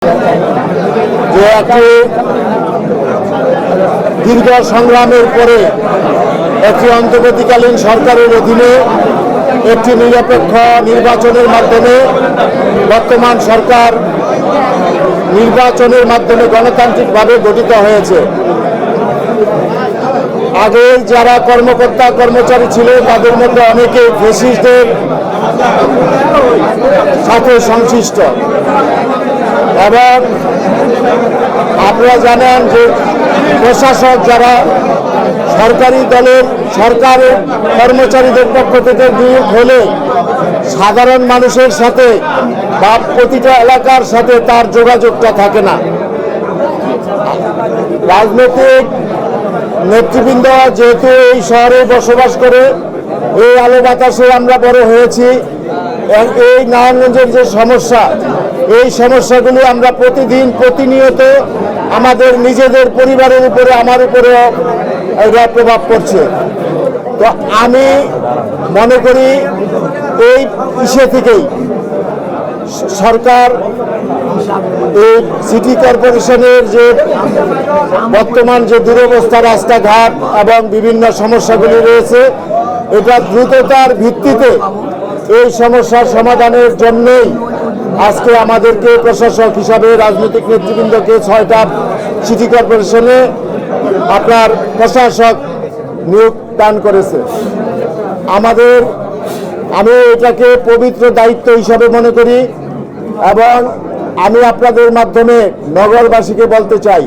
যে একটি দীর্ঘ সংগ্রামের পরে একটি অন্তর্বর্তীকালীন সরকারের অধীনে একটি নিরপেক্ষ নির্বাচনের মাধ্যমে বর্তমান সরকার নির্বাচনের মাধ্যমে গণতান্ত্রিকভাবে গঠিত হয়েছে। আগে যারা কর্মকর্তা কর্মচারী ছিল তাদের মধ্যে অনেকেই ফ্যাসিস্টদের সাথে সংশ্লিষ্ট, এবং আপনারা জানেন যে প্রশাসক যারা সরকারি দলের সরকারের কর্মচারীদের পক্ষ থেকে নিয়োগ হলে সাধারণ মানুষের সাথে বা প্রতিটা এলাকার সাথে তার যোগাযোগটা থাকে না। রাজনৈতিক নেতৃবৃন্দ যেহেতু এই শহরে বসবাস করে, এই আলো বাতাসে আমরা বড় হয়েছি, এই নারায়ণগঞ্জের যে সমস্যা, এই সমস্যাগুলি আমরা প্রতিদিন প্রতিনিয়ত আমাদের নিজেদের পরিবারের উপরে, আমার উপরেও এরা প্রভাব পড়ছে। তো আমি মনে করি এই ইস্যু থেকেই সরকার এই সিটি কর্পোরেশনের যে বর্তমান যে দুরবস্থা, রাস্তাঘাট এবং বিভিন্ন সমস্যাগুলি রয়েছে, এটা দ্রুততার ভিত্তিতে এই সমস্যার সমাধানের জন্যই আজকে আমাদেরকে প্রশাসক হিসাবে রাজনৈতিক নেতৃবৃন্দকে 6টা সিটি কর্পোরেশনে আপনার প্রশাসক নিয়োগ দান করেছে। আমি এটাকে পবিত্র দায়িত্ব হিসাবে মনে করি, এবং আমি আপনাদের মাধ্যমে নগরবাসীকে বলতে চাই,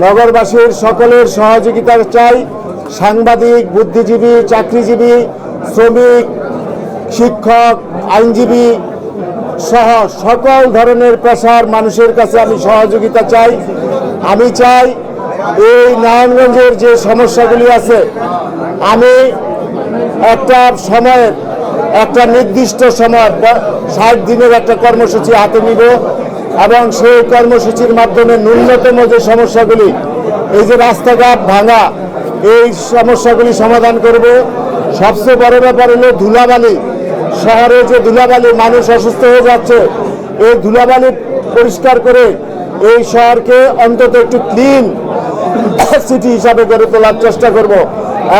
নগরবাসীর সকলের সহযোগিতা চাই। সাংবাদিক, বুদ্ধিজীবী, চাকরিজীবী, শ্রমিক, শিক্ষক, আইনজীবী সহ সকল ধরনের পেশার মানুষের কাছে আমি সহযোগিতা চাই। আমি চাই এই নারায়ণগঞ্জের যে সমস্যাগুলি আছে, আমি একটা সময়ের একটা নির্দিষ্ট সময় 60 দিনের একটা কর্মসূচি হাতে নিব, এবং সেই কর্মসূচির মাধ্যমে ন্যূনতম যে সমস্যাগুলি, এই যে রাস্তাঘাট ভাঙা, এই সমস্যাগুলি সমাধান করব। সবচেয়ে বড় ব্যাপার হলো ধুলাবালি, শহরে যে ধুলাবালি, মানুষ অসুস্থ হয়ে যাচ্ছে, এই ধুলাবালি পরিষ্কার করে এই শহরকে অন্তত একটু ক্লিন সিটি হিসাবে গড়ে তোলার চেষ্টা করব।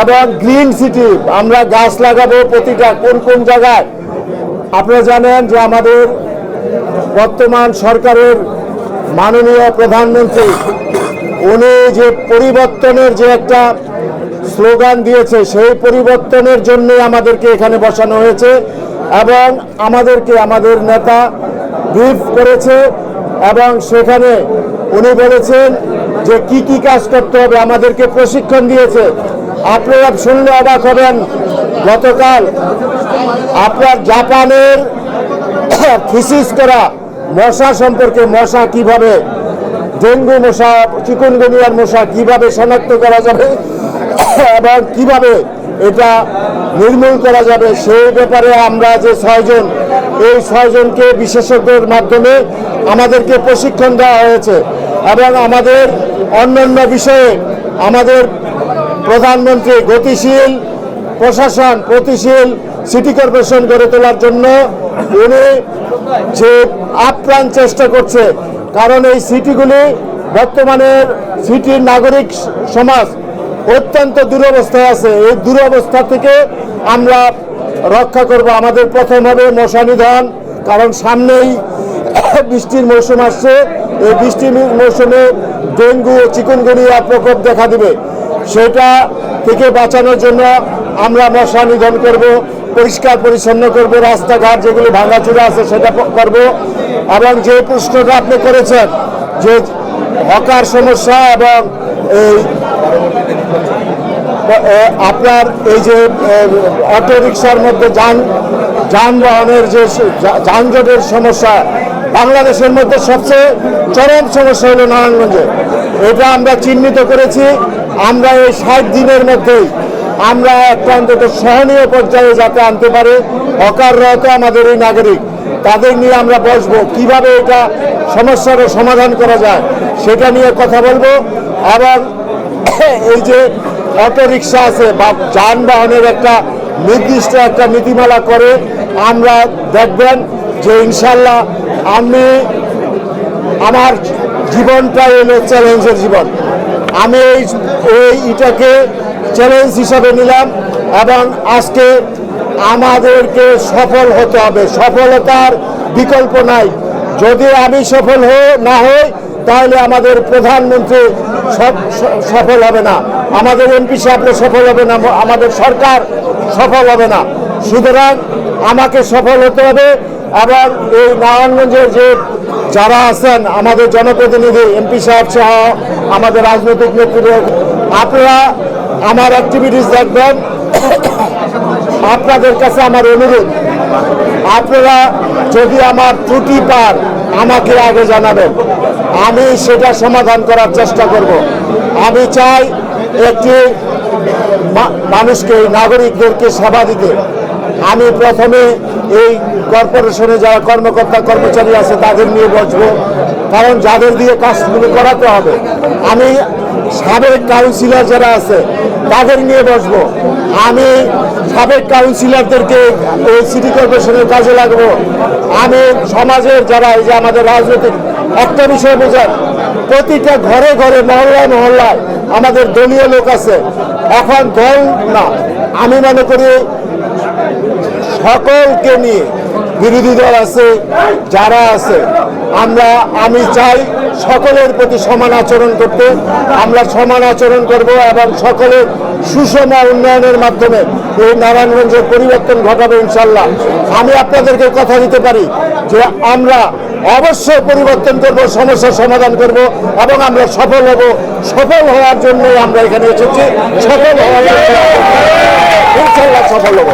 এবং গ্রিন সিটি আমরা গাছ লাগাবো প্রতিটা কোন কোন জায়গায়। আপনারা জানেন যে আমাদের বর্তমান সরকারের মাননীয় প্রধানমন্ত্রী উনি যে পরিবর্তনের যে একটা স্লোগান দিয়েছে, সেই পরিবর্তনের জন্য আমাদেরকে এখানে বসানো হয়েছে, এবং আমাদেরকে আমাদের নেতা ব্রিফ করেছে, এবং সেখানে উনি বলেছেন যে কি কি কাজ করতে হবে, আমাদেরকে প্রশিক্ষণ দিয়েছে। আপনারা শুনলে অবাক হবেন, গতকাল আপনার জাপানের থিসিস করা মশা সম্পর্কে, মশা কিভাবে, ডেঙ্গু মশা, চিকুনগুনিয়ার মশা কিভাবে শনাক্ত করা যাবে এবং কিভাবে এটা নির্মূল করা যাবে, সেই ব্যাপারে আমরা যে 6 জন, এই 6 জনকে বিশেষজ্ঞের মাধ্যমে আমাদেরকে প্রশিক্ষণ দেওয়া হয়েছে। এবং আমাদের অন্যান্য বিষয়ে আমাদের প্রধানমন্ত্রী গতিশীল প্রশাসন, গতিশীল সিটি কর্পোরেশন গড়ে তোলার জন্য উনি যে আপ্রাণ চেষ্টা করছে, কারণ এই সিটিগুলি বর্তমানের সিটির নাগরিক সমাজ অত্যন্ত দুরবস্থায় আছে। এই দুরবস্থা থেকে আমরা রক্ষা করব। আমাদের প্রথম হবে মশা নিধন, কারণ সামনেই বৃষ্টির মৌসুম আসছে। এই বৃষ্টির মৌসুমে ডেঙ্গু ও চিকুনগুনিয়া প্রকোপ দেখা দিবে, সেটা থেকে বাঁচানোর জন্য আমরা মশা নিধন করব, পরিষ্কার পরিচ্ছন্ন করব, রাস্তাঘাট যেগুলি ভাঙাচুরা আছে সেটা করব। এবং যে প্রশ্নটা আপনি করেছেন যে হকার সমস্যা এবং এই আপনার এই যে অটোরিকশার মধ্যে যানবাহনের যে যানজটের সমস্যা, বাংলাদেশের মধ্যে সবচেয়ে চরম সমস্যা হলো নারায়ণগঞ্জে। এটা আমরা চিহ্নিত করেছি। আমরা এই 60 দিনের মধ্যেই আমরা একটা অন্তত সহনীয় পর্যায়ে যাতে আনতে পারে। হকাররাও তো আমাদের এই নাগরিক, তাদের নিয়ে আমরা বসবো, কিভাবে এটা সমস্যার সমাধান করা যায় সেটা নিয়ে কথা বলবো। এবং এই যে অটোরিকশা আছে বা যানবাহনের একটা নির্দিষ্ট একটা নীতিমালা করে আমরা দেখবেন যে ইনশাল্লাহ আমার জীবনটাই হলো চ্যালেঞ্জের জীবন। আমি এটাকে চ্যালেঞ্জ হিসাবে নিলাম এবং আজকে আমাদেরকে সফল হতে হবে, সফলতার বিকল্প নাই। যদি আমি সফল না হই তাহলে আমাদের প্রধানমন্ত্রী সফল হবে না, আমাদের এমপি সাহেব সফল হবে না, আমাদের সরকার সফল হবে না। সুতরাং আমাকে সফল হতে হবে এবং এই নারায়ণগঞ্জের যে যারা আছেন আমাদের জনপ্রতিনিধি এমপি সাহেব সহ আমাদের রাজনৈতিক নেতৃত্ব, আপনারা আমার অ্যাক্টিভিটিস দেখবেন। আপনাদের কাছে আমার অনুরোধ, আপনারা যদি আমার ত্রুটি পান আমাকে আগে জানাবেন, আমি সেটা সমাধান করার চেষ্টা করব। আমি চাই একটি মানুষকে, নাগরিকদেরকে সেবা দিতে। আমি প্রথমে এই কর্পোরেশনে যারা কর্মকর্তা কর্মচারী আছে তাদের নিয়ে বসবো, কারণ যাদের দিয়ে কাজগুলো করাতে হবে। আমি সাবেক কাউন্সিলর যারা আছে তাদের নিয়ে বসবো। আমি সাবেক কাউন্সিলরদেরকে এই সিটি কর্পোরেশনের কাজে লাগবো। আমি সমাজের যারা, এই যে আমাদের রাজনৈতিক, একটা বিষয় বোঝেন, প্রতিটা ঘরে ঘরে মহল্লায় মহল্লায় আমাদের দলীয় লোক আছে। এখন দল না, আমি মনে করি সকলকে নিয়ে, বিরোধী দল আছে যারা আছে, আমি চাই সকলের প্রতি সমান আচরণ করতে। আমরা সমান আচরণ করব এবং সকলের সুষম উন্নয়নের মাধ্যমে এই নারায়ণগঞ্জের পরিবর্তন ঘটাবে ইনশাল্লাহ। আমি আপনাদেরকে কথা দিতে পারি যে আমরা অবশ্যই পরিবর্তন করব, সমস্যার সমাধান করব এবং আমরা সফল হব। সফল হওয়ার জন্যই আমরা এখানে এসেছি, সফল হওয়ার জন্য ইনশাল্লাহ সফল হব।